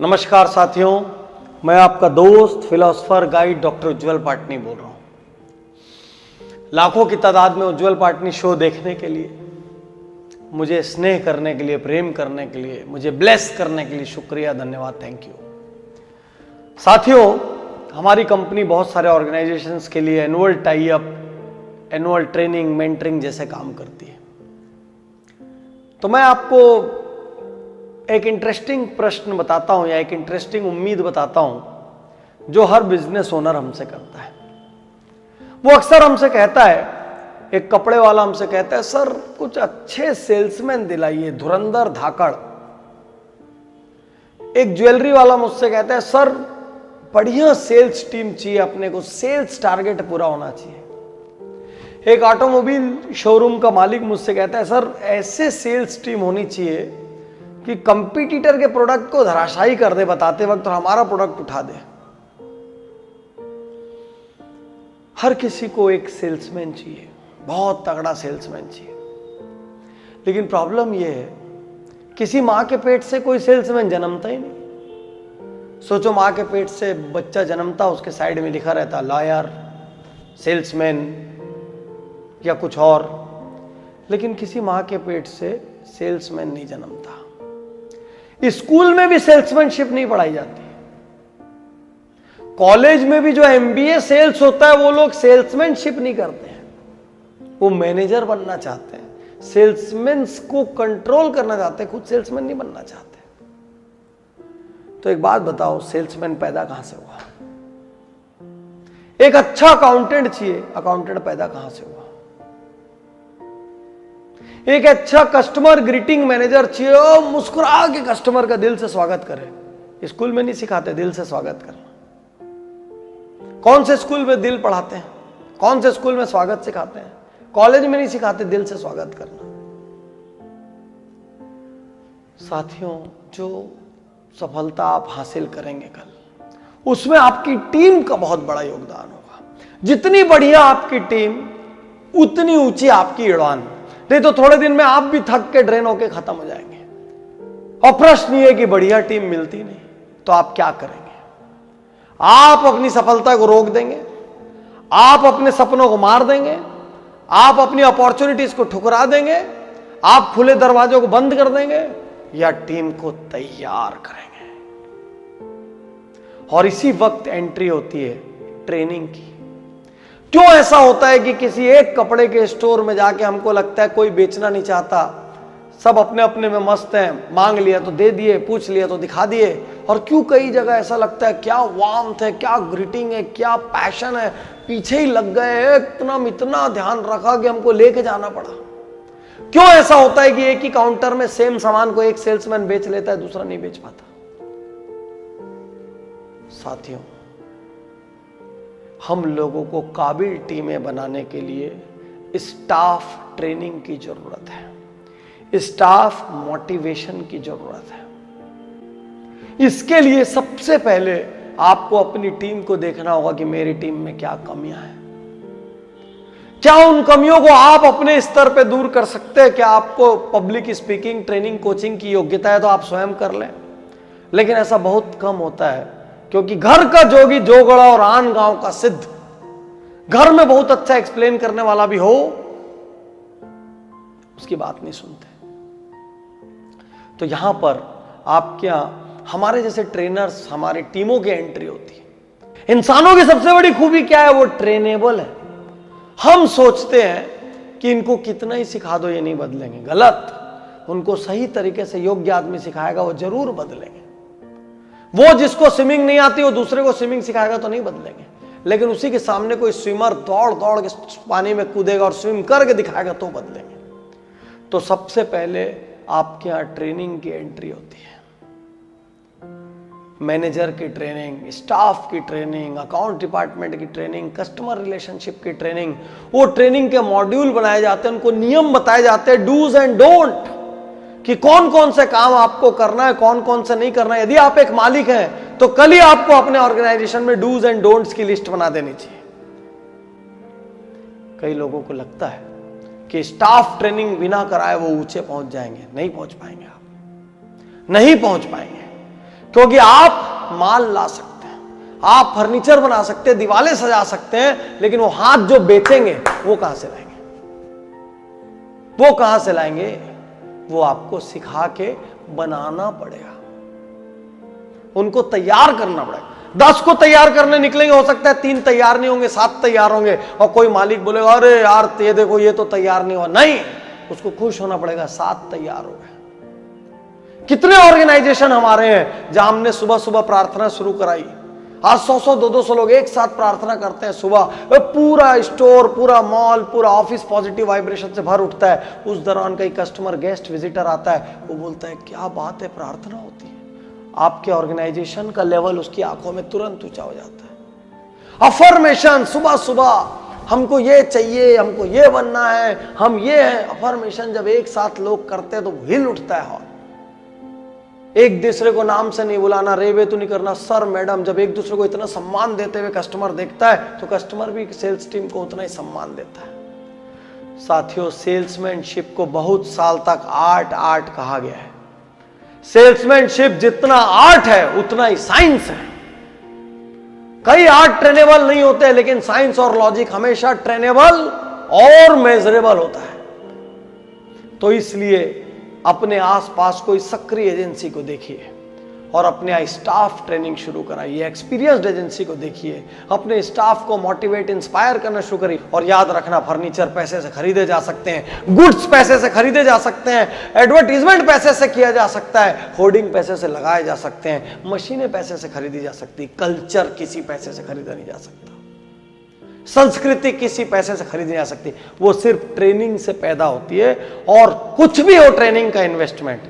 नमस्कार साथियों, मैं आपका दोस्त फिलोसफर गाइड डॉक्टर उज्जवल पाटनी बोल रहा हूं। लाखों की तादाद में उज्जवल पाटनी शो देखने के लिए, मुझे स्नेह करने के लिए, प्रेम करने के लिए, मुझे ब्लेस करने के लिए शुक्रिया, धन्यवाद, थैंक यू। साथियों, हमारी कंपनी बहुत सारे ऑर्गेनाइजेशंस के लिए annual tie up, annual training, mentoring जैसे काम करती है। तो मैं आपको एक इंटरेस्टिंग प्रश्न बताता हूं या एक इंटरेस्टिंग उम्मीद बताता हूं जो हर बिजनेस ओनर हमसे करता है। वो अक्सर हमसे कहता है, एक कपड़े वाला हमसे कहता है, सर कुछ अच्छे सेल्समैन दिलाइए, धुरंधर धाकड़। एक ज्वेलरी वाला मुझसे कहता है, सर बढ़िया सेल्स टीम चाहिए, अपने को सेल्स टारगेट पूरा होना चाहिए। एक ऑटोमोबाइल शोरूम का मालिक मुझसे कहता है, सर ऐसे सेल्स टीम होनी चाहिए कि कंपटीटर के प्रोडक्ट को धराशायी कर दे बताते वक्त और हमारा प्रोडक्ट उठा दे। हर किसी को एक सेल्समैन चाहिए, बहुत तगड़ा सेल्समैन चाहिए। लेकिन प्रॉब्लम यह है, किसी मां के पेट से कोई सेल्समैन जन्मता ही नहीं। सोचो, मां के पेट से बच्चा जन्मता, उसके साइड में लिखा रहता लॉयर, सेल्समैन या कुछ और। लेकिन किसी मां के पेट से सेल्समैन नहीं जन्मता। स्कूल में भी सेल्समैनशिप नहीं पढ़ाई जाती। कॉलेज में भी जो एमबीए सेल्स होता है, वो लोग सेल्समैनशिप नहीं करते हैं, वो मैनेजर बनना चाहते हैं, सेल्समैन को कंट्रोल करना चाहते हैं, खुद सेल्समैन नहीं बनना चाहते। तो एक बात बताओ, सेल्समैन पैदा कहां से हुआ? एक अच्छा अकाउंटेंट चाहिए, अकाउंटेंट पैदा कहां से हुआ? एक अच्छा कस्टमर ग्रीटिंग मैनेजर चाहिए, मुस्कुरा के कस्टमर का दिल से स्वागत करे। स्कूल में नहीं सिखाते दिल से स्वागत करना। कौन से स्कूल में दिल पढ़ाते हैं? कौन से स्कूल में स्वागत सिखाते हैं? कॉलेज में नहीं सिखाते दिल से स्वागत करना। साथियों, जो सफलता आप हासिल करेंगे कल, उसमें आपकी टीम का बहुत बड़ा योगदान होगा। जितनी बढ़िया आपकी टीम, उतनी ऊंची आपकी उड़ान। नहीं तो थोड़े दिन में आप भी थक के ड्रेन होके खत्म हो जाएंगे। और प्रश्न ये कि बढ़िया टीम मिलती नहीं, तो आप क्या करेंगे? आप अपनी सफलता को रोक देंगे, आप अपने सपनों को मार देंगे, आप अपनी अपॉर्चुनिटीज को ठुकरा देंगे, आप खुले दरवाजों को बंद कर देंगे, या टीम को तैयार करेंगे। और इसी वक्त एंट्री होती है ट्रेनिंग की। क्यों ऐसा होता है कि किसी एक कपड़े के स्टोर में जाके हमको लगता है कोई बेचना नहीं चाहता, सब अपने अपने में मस्त हैं, मांग लिया तो दे दिए, पूछ लिया तो दिखा दिए। और क्यों कई जगह ऐसा लगता है, क्या वार्मथ है, क्या ग्रीटिंग है, क्या पैशन है, पीछे ही लग गए, इतना ध्यान रखा कि हमको लेके जाना पड़ा। क्यों ऐसा होता है कि एक ही काउंटर में सेम सामान को एक सेल्समैन बेच लेता है, दूसरा नहीं बेच पाता? साथियों, हम लोगों को काबिल टीमें बनाने के लिए स्टाफ ट्रेनिंग की जरूरत है, स्टाफ मोटिवेशन की जरूरत है। इसके लिए सबसे पहले आपको अपनी टीम को देखना होगा कि मेरी टीम में क्या कमियां हैं। क्या उन कमियों को आप अपने स्तर पे दूर कर सकते हैं? क्या आपको पब्लिक स्पीकिंग ट्रेनिंग कोचिंग की योग्यता है तो आप स्वयं कर लें, लेकिन ऐसा बहुत कम होता है। क्योंकि घर का जोगी जोगड़ा और आन गांव का सिद्ध, घर में बहुत अच्छा एक्सप्लेन करने वाला भी हो, उसकी बात नहीं सुनते। तो यहां पर आपके यहां हमारे जैसे ट्रेनर्स, हमारी टीमों की एंट्री होती है। इंसानों की सबसे बड़ी खूबी क्या है? वो ट्रेनेबल है। हम सोचते हैं कि इनको कितना ही सिखा दो ये नहीं बदलेंगे, गलत। उनको सही तरीके से योग्य आदमी सिखाएगा, वो जरूर बदलेंगे। वो जिसको स्विमिंग नहीं आती, वो दूसरे को स्विमिंग सिखाएगा तो नहीं बदलेंगे। लेकिन उसी के सामने कोई स्विमर दौड़ दौड़ के पानी में कूदेगा और स्विम करके दिखाएगा तो बदलेंगे। तो सबसे पहले आपके यहां ट्रेनिंग की एंट्री होती है। मैनेजर की ट्रेनिंग, स्टाफ की ट्रेनिंग, अकाउंट डिपार्टमेंट की ट्रेनिंग, कस्टमर रिलेशनशिप की ट्रेनिंग। वो ट्रेनिंग के मॉड्यूल बनाए जाते हैं, उनको नियम बताए जाते हैं, डूज एंड डोंट, कि कौन कौन से काम आपको करना है, कौन कौन से नहीं करना है। यदि आप एक मालिक हैं तो कल ही आपको अपने ऑर्गेनाइजेशन में डूज एंड डोंट्स की लिस्ट बना देनी चाहिए। कई लोगों को लगता है कि स्टाफ ट्रेनिंग बिना कराए वो ऊंचे पहुंच जाएंगे। नहीं पहुंच पाएंगे, आप नहीं पहुंच पाएंगे। क्योंकि आप माल ला सकते हैं, आप फर्नीचर बना सकते हैं, दीवारें सजा सकते हैं, लेकिन वो हाथ जो बेचेंगे वो कहां से लाएंगे? वो कहां से लाएंगे? वो आपको सिखा के बनाना पड़ेगा, उनको तैयार करना पड़ेगा। 10 को तैयार करने निकलेंगे, हो सकता है 3 तैयार नहीं होंगे, 7 तैयार होंगे, और कोई मालिक बोलेगा अरे यार ये देखो ये तो तैयार नहीं हुआ। नहीं, उसको खुश होना पड़ेगा, 7 तैयार हो गए। कितने ऑर्गेनाइजेशन हमारे हैं जहां हमने सुबह सुबह प्रार्थना शुरू कराई, आज 100-100, 200 लोग एक साथ प्रार्थना करते हैं सुबह, पूरा स्टोर, पूरा मॉल, पूरा ऑफिस पॉजिटिव वाइब्रेशन से भर उठता है। उस दौरान कई कस्टमर, गेस्ट, विजिटर आता है, वो बोलता है क्या बात है, प्रार्थना होती है। आपके ऑर्गेनाइजेशन का लेवल उसकी आंखों में तुरंत ऊंचा हो जाता है। अफर्मेशन, सुबह सुबह हमको ये चाहिए, हमको ये बनना है, हम ये है। अफर्मेशन जब एक साथ लोग करते हैं तो हिल उठता है हॉल। एक दूसरे को नाम से नहीं बुलाना, रेवे तो नहीं करना, सर मैडम। जब एक दूसरे को इतना सम्मान देते हुए कस्टमर देखता है तो कस्टमर भी सेल्स टीम को उतना ही सम्मान देता है। साथियों, सेल्समैनशिप को बहुत साल तक आर्ट कहा गया है। सेल्समैनशिप जितना आर्ट है उतना ही साइंस है। कई आर्ट ट्रेनेबल नहीं होते, लेकिन साइंस और लॉजिक हमेशा ट्रेनेबल और मेजरेबल होता है। तो इसलिए अपने आसपास कोई सक्रिय एजेंसी को देखिए और अपने स्टाफ ट्रेनिंग शुरू कराइए। एक्सपीरियंस्ड एजेंसी को देखिए, अपने स्टाफ को मोटिवेट, इंस्पायर करना शुरू करिए। और याद रखना, फर्नीचर पैसे से खरीदे जा सकते हैं, गुड्स पैसे से खरीदे जा सकते हैं, एडवर्टीजमेंट पैसे से किया जा सकता है, होर्डिंग पैसे से लगाए जा सकते हैं, मशीनें पैसे से खरीदी जा सकती, कल्चर किसी पैसे से खरीदा नहीं जा सकता, संस्कृति किसी पैसे से खरीदी जा सकती। वो सिर्फ ट्रेनिंग से पैदा होती है। और कुछ भी हो ट्रेनिंग का इन्वेस्टमेंट,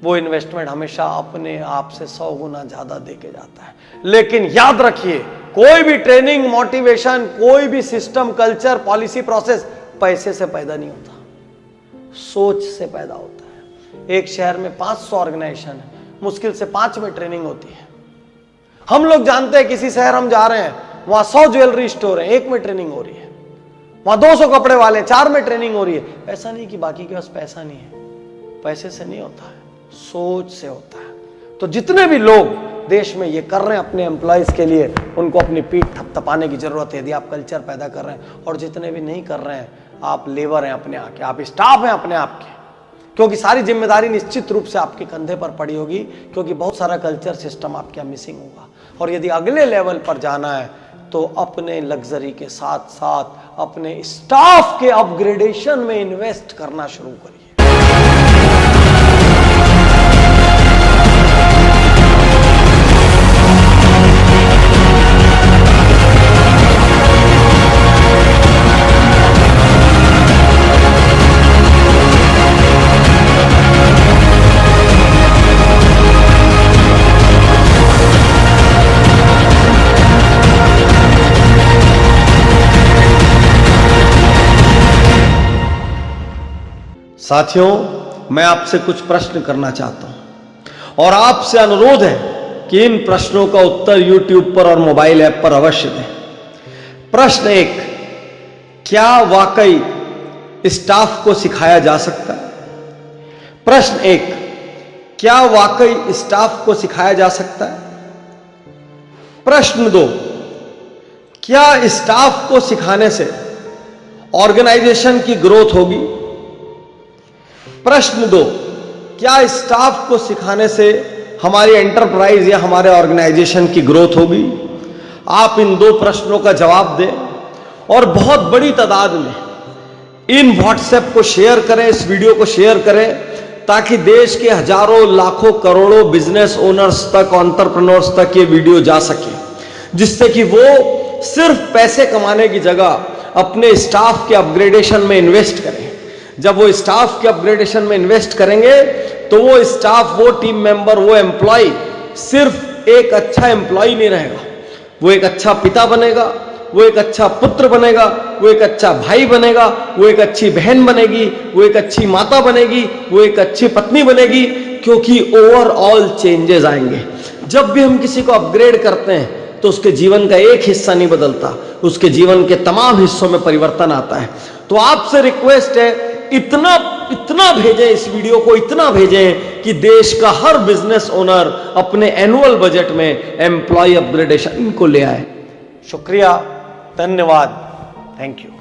वो इन्वेस्टमेंट हमेशा अपने आप से 100 गुना ज्यादा देके जाता है। लेकिन याद रखिए, कोई भी ट्रेनिंग, मोटिवेशन, कोई भी सिस्टम, कल्चर, पॉलिसी, प्रोसेस पैसे से पैदा नहीं होता, सोच से पैदा होता है। एक शहर में 500 ऑर्गेनाइजेशन है, मुश्किल से 5 में ट्रेनिंग होती है। हम लोग जानते हैं किसी शहर हम जा रहे हैं, वहां 100 ज्वेलरी स्टोर है, 1 में ट्रेनिंग हो रही है। वहां 200 कपड़े वाले, 4 में ट्रेनिंग हो रही है। ऐसा नहीं कि बाकी के पास पैसा नहीं है, पैसे से नहीं होता है, सोच से होता है। तो जितने भी लोग देश में ये कर रहे हैं अपने एम्प्लॉयज के लिए, उनको अपनी पीठ थपथपाने की जरूरत है यदि आप कल्चर पैदा कर रहे हैं। और जितने भी नहीं कर रहे हैं, आप लेबर हैं अपने आके, आप स्टाफ हैं अपने आप के, क्योंकि सारी जिम्मेदारी निश्चित रूप से आपके कंधे पर पड़ी होगी, क्योंकि बहुत सारा कल्चर सिस्टम आपके यहाँ मिसिंग होगा। और यदि अगले लेवल पर जाना है तो अपने लग्जरी के साथ साथ अपने स्टाफ के अपग्रेडेशन में इन्वेस्ट करना शुरू करिए। साथियों, मैं आपसे कुछ प्रश्न करना चाहता हूं और आपसे अनुरोध है कि इन प्रश्नों का उत्तर YouTube पर और मोबाइल ऐप पर अवश्य दें। प्रश्न 1, क्या वाकई स्टाफ को सिखाया जा सकता है? प्रश्न 1, क्या वाकई स्टाफ को सिखाया जा सकता है? प्रश्न 2, क्या स्टाफ को सिखाने से ऑर्गेनाइजेशन की ग्रोथ होगी? प्रश्न 2, क्या स्टाफ को सिखाने से हमारी एंटरप्राइज या हमारे ऑर्गेनाइजेशन की ग्रोथ होगी? आप इन 2 प्रश्नों का जवाब दें और बहुत बड़ी तादाद में इन व्हाट्सएप को शेयर करें, इस वीडियो को शेयर करें, ताकि देश के हजारों, लाखों, करोड़ों बिजनेस ओनर्स तक, एंटरप्रेन्योर्स तक ये वीडियो जा सके, जिससे कि वो सिर्फ पैसे कमाने की जगह अपने स्टाफ के अपग्रेडेशन में इन्वेस्ट करें। जब वो स्टाफ के अपग्रेडेशन में इन्वेस्ट करेंगे तो वो स्टाफ, वो टीम मेंबर, वो एम्प्लॉय सिर्फ एक अच्छा एम्प्लॉय नहीं रहेगा, वो एक अच्छा पिता बनेगा, वो एक अच्छा पुत्र बनेगा, वो एक अच्छा भाई बनेगा, वो एक अच्छी बहन बनेगी, वो एक अच्छी माता बनेगी, वो एक अच्छी पत्नी बनेगी, क्योंकि ओवरऑल चेंजेस आएंगे। जब भी हम किसी को अपग्रेड करते हैं तो उसके जीवन का एक हिस्सा नहीं बदलता, उसके जीवन के तमाम हिस्सों में परिवर्तन आता है। तो आपसे रिक्वेस्ट है, इतना इतना भेजें इस वीडियो को, इतना भेजें कि देश का हर बिजनेस ओनर अपने एनुअल बजट में एम्प्लॉय अपग्रेडेशन को ले आए। शुक्रिया, धन्यवाद, थैंक यू।